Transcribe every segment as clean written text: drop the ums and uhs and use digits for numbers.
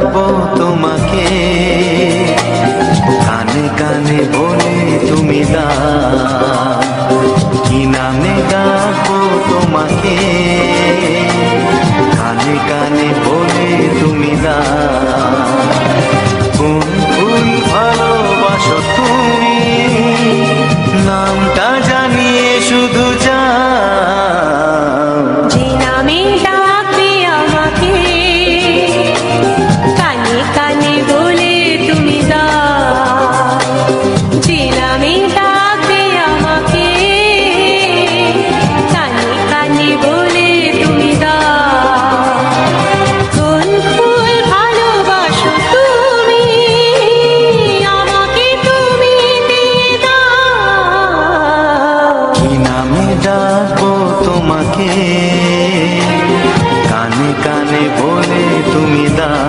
ডাকবো তোমাকে, কানে কানে বলে তুমি দাও, কি নামে ডাকবো তোমাকে, কানে কানে বলে তুমি দাও। কোন ফুল ভালোবাসো তুমি, নামটা জানিয়ে শুধু যাও। যে নামে ডাকবে আমাকে, কানে কানে বলে তুমি দাও। যে নামে ডাকবে আমাকে, কানে কানে বলে তুমি দাও। কোন ফুল ভালোবাসো তুমি, আমাকে তুমি দিয়ে দাও। কি নামে ডাকবো তোমাকে, কানে কানে বলে তুমি দাও।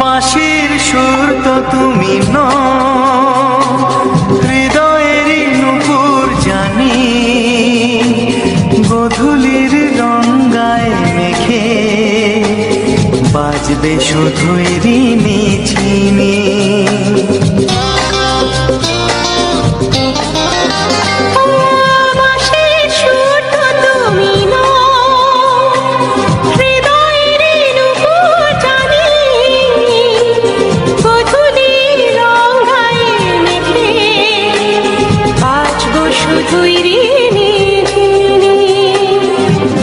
বাঁশির সুর তো তুমি নও, হৃদয়েরই নুপুর জানি, গোধূলির রঙায় মেখে বাজবে শুধুই ঋণী ঝিনি।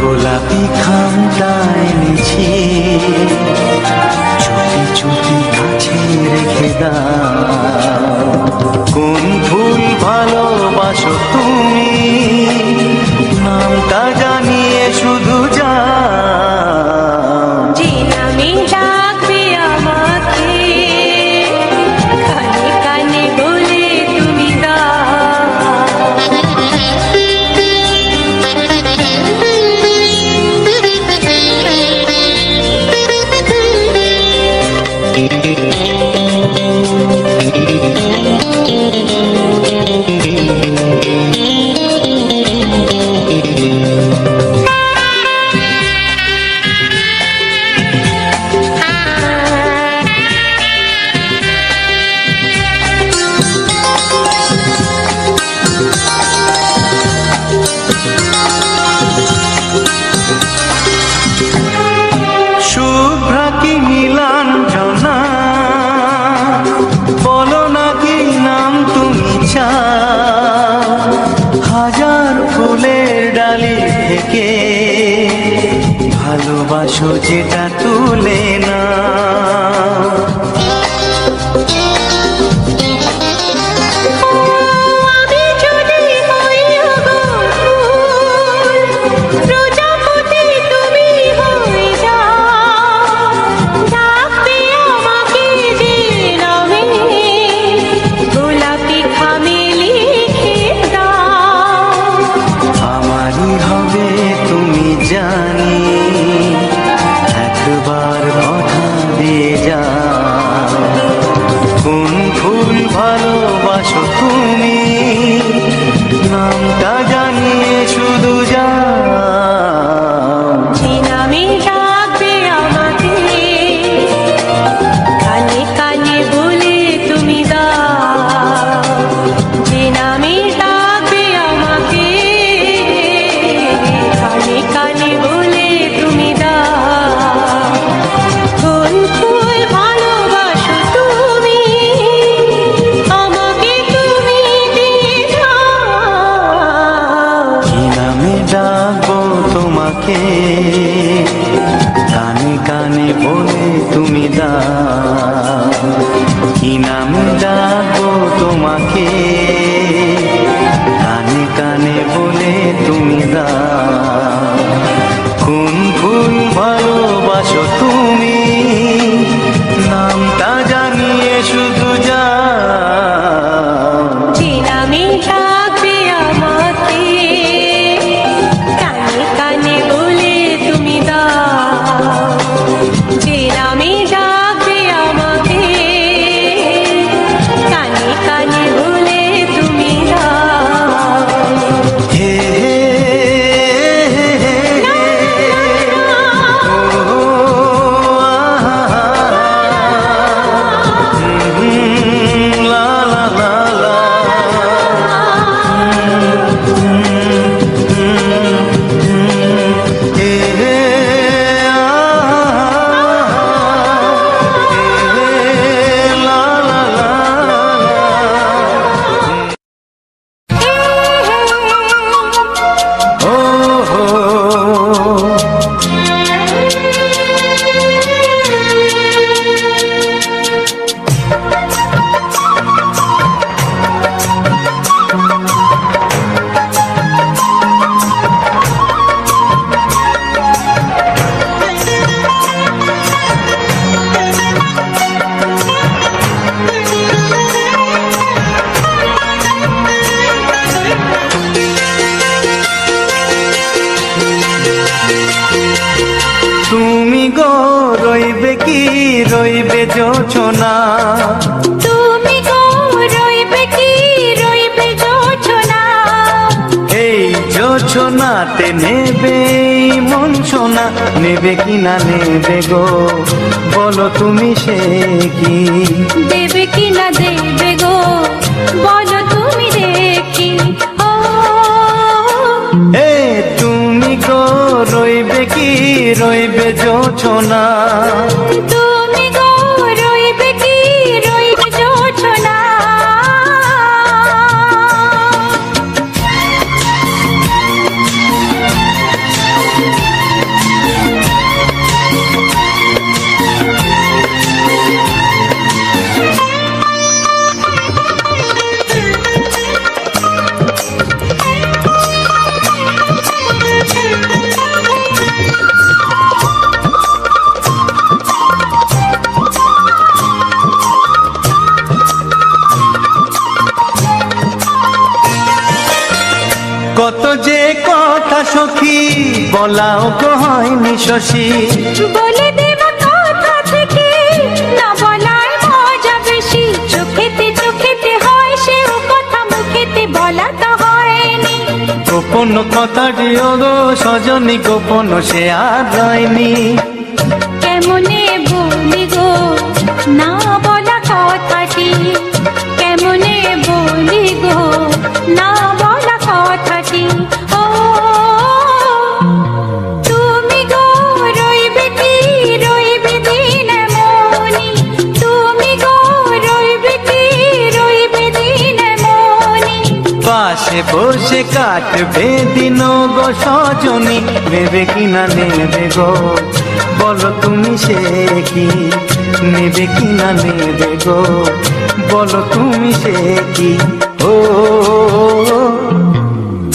গোলাপি খামটা এনেছি, চুপি চুপি কাছে রেখে দাও। কোন ফুল ভালোবাসো তুমি, নামটা জানিয়ে শুধু যাও। যে নামে ডাকবে আমাকে, কানে কানে বলে তুমি দাও। শুভ্রা কি নীলাঞ্জনা, বলো না কি নাম তুমি চাও। হাজার ফুলের ডালি থেকে ভালোবাসো যেটা তুলে না। জানি একবার কথা তুমি দাও, কি নাম ডাকবো তোমাকে, কানে কানে বলে তুমি দাও, কোন ফুল ভালোবাসো তুমি, নামটা জানিয়ে শুধু যাও। যে নামে ডাকবে আমাকে, কানে কানে বলে তুমি দাও। যে নামে ডাকবে আমাকে, কানে কানে বলে তুমি দাও। হে হে হে হে ও লা লা লা লা হে হে লা লা লা ও হো। তুমি গো রইবে কি রইবে জোছনা, তুমি গো রইবে কি রইবে জোছনা, এই জোছনাতে নেবে মন সোনা, নেবে কি না নেবে গো বলো তুমি সে কি, দেবে কি না দেবে গো বলো তুমি দেখি। ও এ তুমি গো রইবে কি রইবে জোছনা, তুমি গো রইবে কি রইবে জোছনা। কত যে কথা সখী বলাও গো হয়নি শশী, বলে দেব কথা থেকে না বলার মজা বেশি, চোখেতে চোখেতে হয় সেও কথা মুখেতে বলা তো হয়নি। গোপন কথাটি ও গো সজনী গোপন সে আর রয়নি, কেমনে বলি গো না বলা কথাটি, কেমনে বলি গো না বলা কথাটি। ও তুমি গো রইবে কি রইবে দিন মনি, তুমি গো রইবে কি রইবে দিন মনি। পাশে বসে কাটবে দিন গো সজনী, নেবে কি না নেবে গো বলো তুমি সে কি, নেবে কি না নেবে গো বলো তুমি সে কি। ও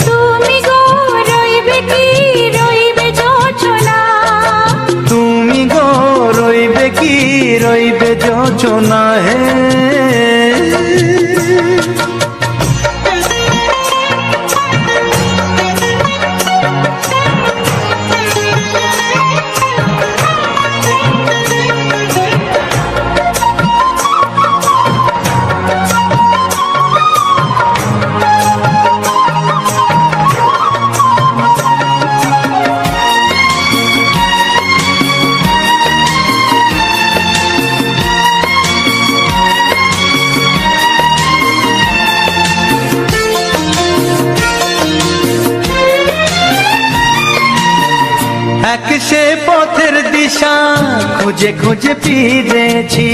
তুমি গো রইবে কি রইবে জোছনা, তুমি গো রইবে কি রইবে জোছনা। হে এক সে পথের দিশা খুঁজে খুঁজে ফিরেছি,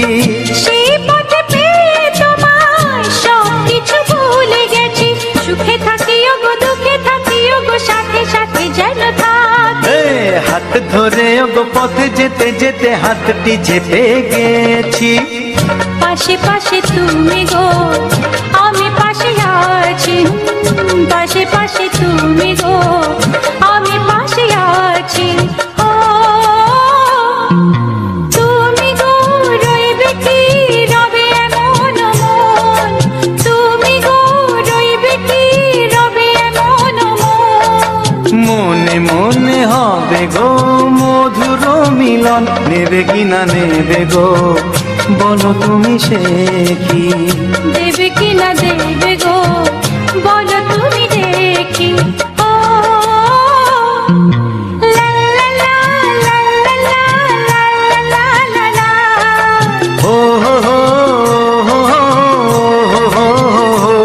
সেই পথে পেয়ে তোমায় সব কিছু ভুলে গেছি, সুখে থাকিও গো দুঃখে থাকিও গো সাথে সাথে যেন থাকি। হাত ধরে ওগো পথে যেতে যেতে হাতটি চেপে গেছি। পাশে পাশে তুমি গো আমি পাশে আছি, পাশে পাশে তুমি গো আমি পাশে আছি। ও তুমি গো রইবে কি রবে এমন মন, তুমি গো রইবে কি রবে এমন মন। মনে মনে হবে গো মধুর মিলন, নেবে কিনা নেবে গো বলো তুমি সে কি। দেবে কিনা দেবে গো বলো তুমি দেখি। ও লা লা লা লা লা লা লা লা লা। ও হো হো হো হো হো হো।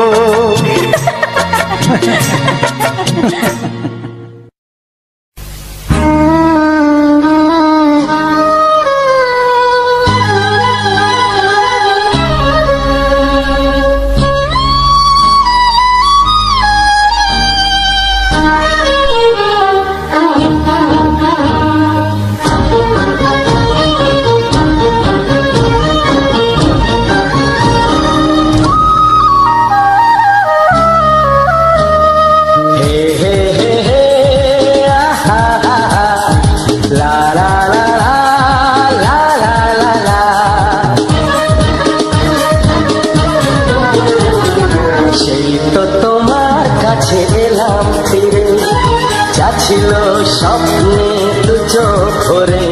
ছিল স্বপ্নে দু চোখ ভরে,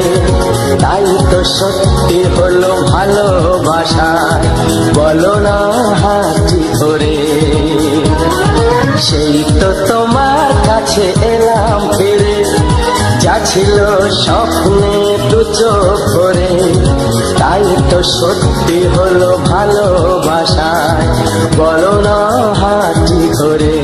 তাই তো সত্যি হলো ভালোবাসা, বলো না হাতটি ধরে। সেই তো তোমার কাছে এলাম ফিরে, যা ছিল স্বপ্নে দু চোখ ভরে, তাই তো সত্যি হলো ভালোবাসা, বলো না হাতটি ধরে।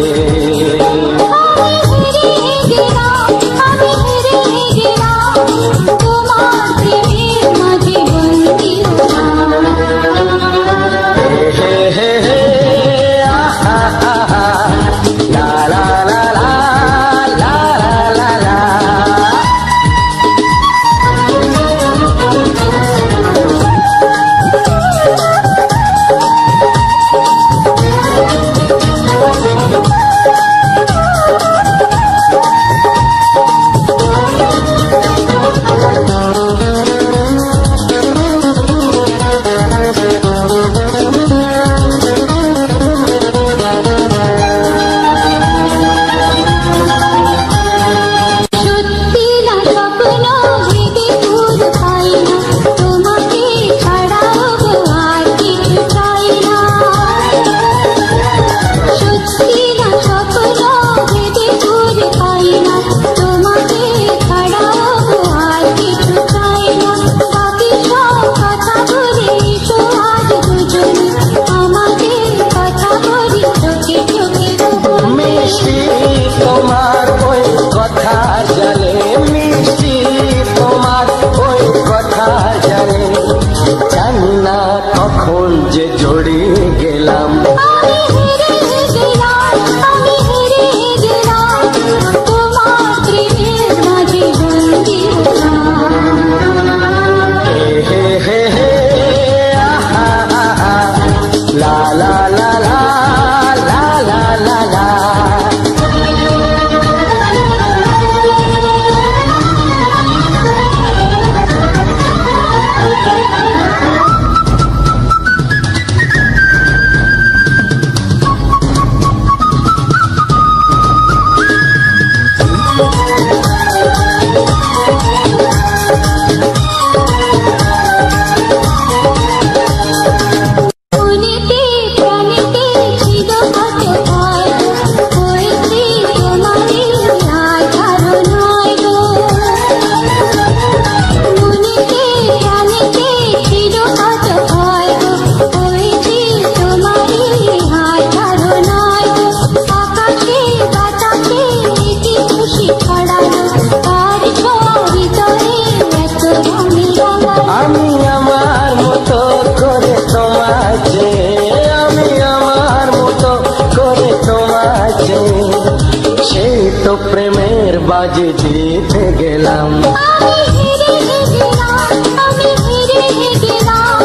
হেরে গেলাম, আমি হেরে গেলাম, আমি হেরে গেলাম,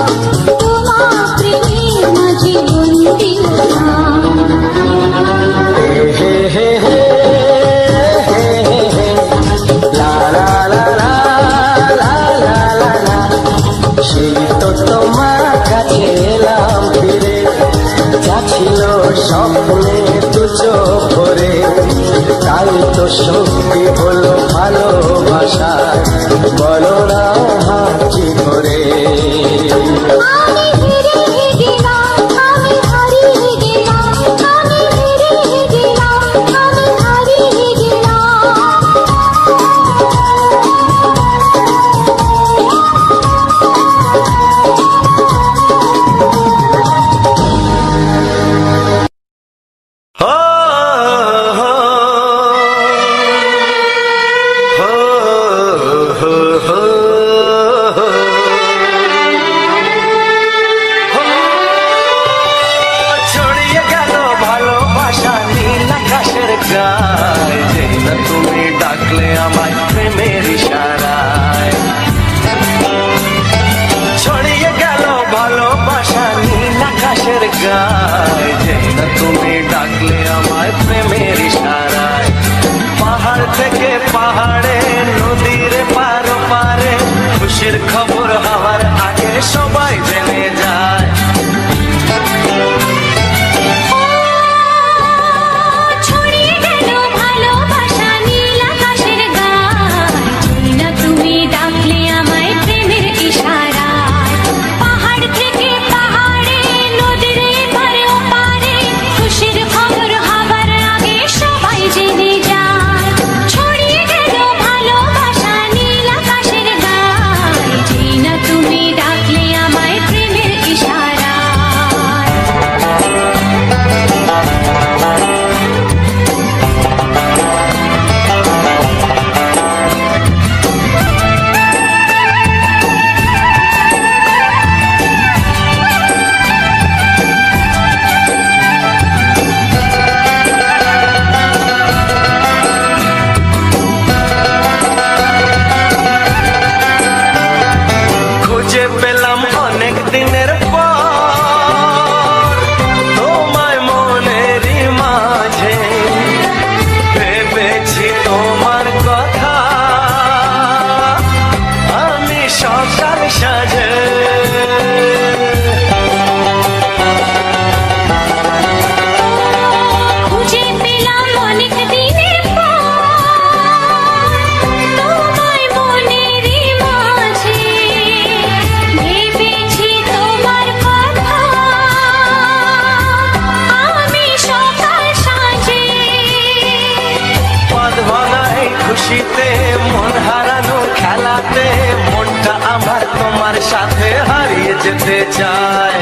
তোমার প্রেমের মাঝে বন্দি হলাম। হে হে হে লা লা লা লা লা লা লা লা, সেই তো তোমার কাছে এলাম ফিরে, যা ছিল স্বপ্নে দু চোখ ভরে, তাই তো সত্যি হলো ভালোবাসায়, বলো না কি করে। আমি হেরে গেলাম, আমি হারিয়ে গেলাম, আমি হেরে গেলাম, আমি হারিয়ে গেলাম। হো হো হো হো হো, ছড়িয়ে গেল ভালোবাসা নীল আকাশের গায়ে, যেই না তুমি ডাকলে আমায় প্রেমের ইশারায়। ছড়িয়ে গেল ভালোবাসা নীল আকাশের গায়ে, যেই না তুমি ডাকলে আমায় প্রেমের ইশারায়। পাহাড় থেকে পাহাড়ে, নদীর পার পারে, খুশির খবর হওয়ার আগে সবাই জেনে যায়। ছড়িয়ে গেল ভালোবাসা নীল আকাশের গায়ে, যেই না তুমি ডাকলে আমায় প্রেমের ইশারায়। পাহাড় থেকে পাহাড়ে, নদীর এপারে ওপারে, খুশির খবর হবার আগে সবাই জেনে যায়। ছড়িয়ে গেল ভালোবাসা নীল আকাশের গায়ে, যেই না তুমি ডাকলে আমায় প্রেমের ইশারায়। খুঁজে পেলাম অনেক দিনের পর তোমায় মনেরই মাঝে, ভেবেছি তোমার কথা আমি সকাল সাজে। খুঁজে পেলাম অনেক দিনের পর তোমায় মনেরই মাঝে, ভেবেছি তোমার কথা আমি সকাল সাজে। পদ ভাঙা এই খুশিতে, মন হারানোর খেলাতে, মনটা আমার তোমার সাথে হারিয়ে যেতে চায়।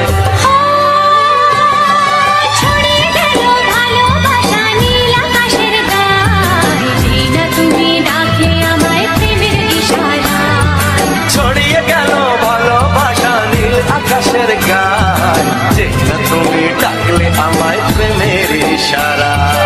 ছড়িয়ে গেল ভালোবাসা নীল আকাশের গায়ে, যেই না তুমি ডাকলে আমায় প্রেমের ইশারায়। ছড়িয়ে গেল ভালোবাসা নীল আকাশের গায়ে, যেই না তুমি ডাকলে আমায় প্রেমের ইশারায়।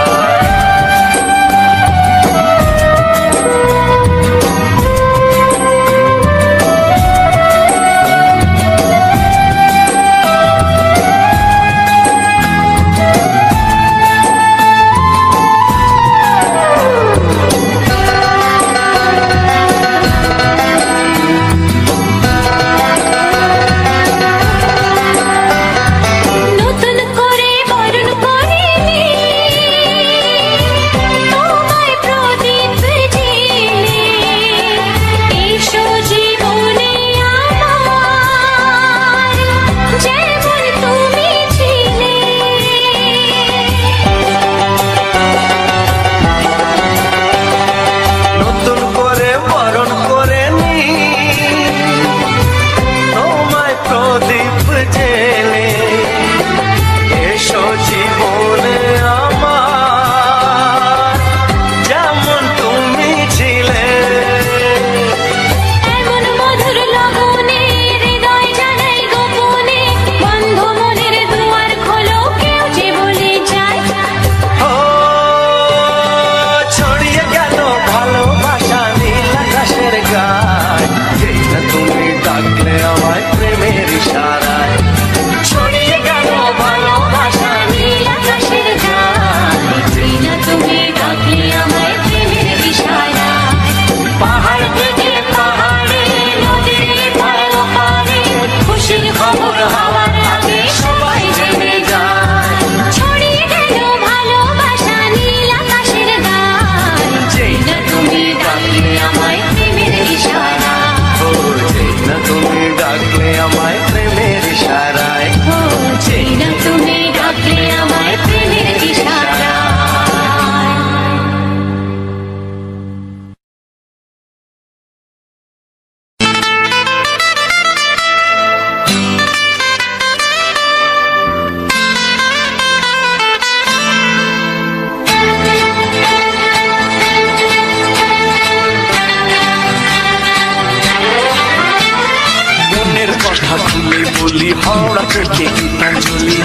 বলি হাওড়া থেকে গীতাঞ্জলি।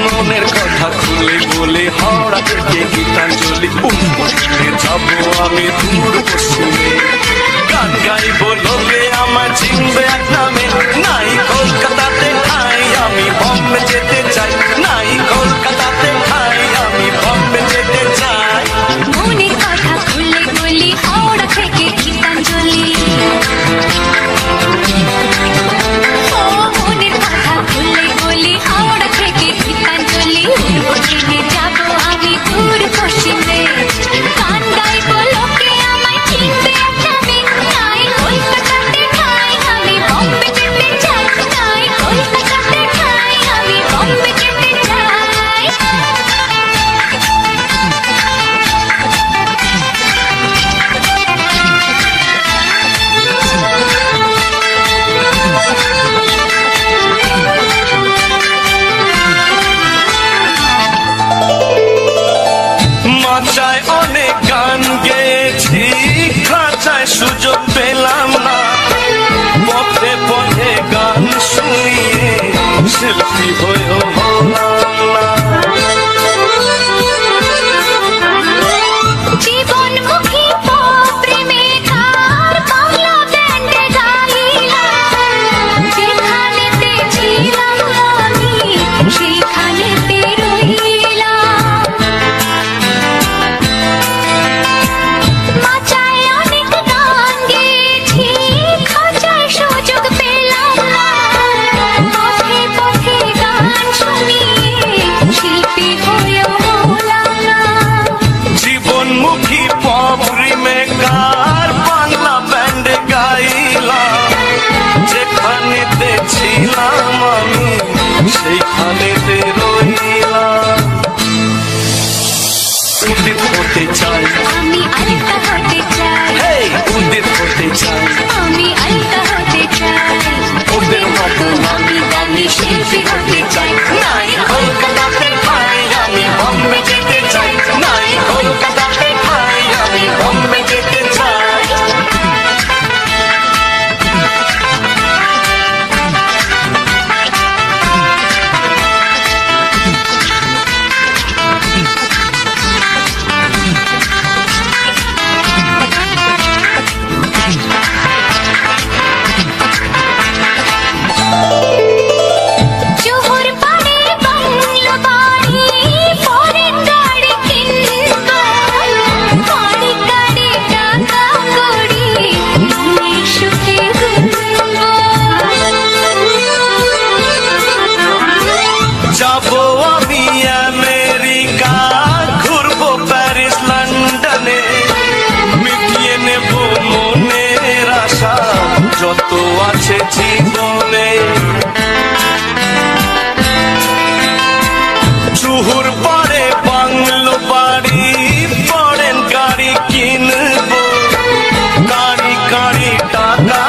মনের কথা খুলে বলে হাওড়া থেকে গীতাঞ্জলি। উঠে যাবো আমি দূর পশ্চিমে, গান গাইবো লোকে আমার চিনবে এক নামে। নাই কলকাতাতে ঠাই, আমি বম্বে যেতে চাই। নাই কলকাতাতে ঠাই, আমি বম্বে যেতে চাই। মনের কথা খুলে বলি হাওড়া থেকে গীতাঞ্জলি। ও মনের কথা খুলে বলি হাওড়া থেকে গীতাঞ্জলি। ট্রেনে যাবো আমি দূর পশ্চিমে, গান গাইবো লোকে আমায় চিনবে এক নামে। নাই কলকাতাতে ঠাই, আমি বম্বে যেতে চাই। নাই কলকাতাতে ঠাই, আমি বম্বে যেতে চাই। মাচায় অনেক গান গেয়েছি, খাঁচায় সুযোগ পেলাম না। পথে পথে গান শুনিয়ে শিল্পী হয়েও হলাম না। জীবনমুখী প্রেমে তার বাংলা ব্যান্ডে গাইলাম। যেখানেতে ছিলাম আমি সেখানেতে রইলাম। মাচায় অনেক গান গেয়েছি, খাঁচায় সুযোগ পেলাম না। পথে পথে গান শুনিয়ে শিল্পী হয়েও হলাম না। জীবনমুখী পপ রিমেকার বাংলা ব্যান্ডে গাইলাম। যেখানেতে ছিলাম আমি সেইখানেতে রইলাম। উদিত হতে চাই, আমি আলতা হতে চাই। হেই উদিত হতে চাই। আমি আলতা হতে চাই। ওদের মতো আমি গানে শিল্পী হতে চাই। নাই কলকাতাতে ঠাই, আমি বম্বে যেতে চাই। নাই কলকাতাতে ঠাই, আমি বম্বে যেতে চাই। জোহর পাড়ে বাংলো বাড়ি, ফরেন গাড়ি কিনবো। গাড়ি গাড়ি টাকা কড়ি নিয়ে সুখে ঘুরবো। যাবো আমি আমেরিকা, ঘুরবো প্যারিস লন্ডনে। মিটিয়ে নেব মনের আশা যত আছে জীবনে। চুহুর পাড়ে বাংলো বাড়ি, ফরেন গাড়ি কিনবো। গাড়ি গাড়ি টাকা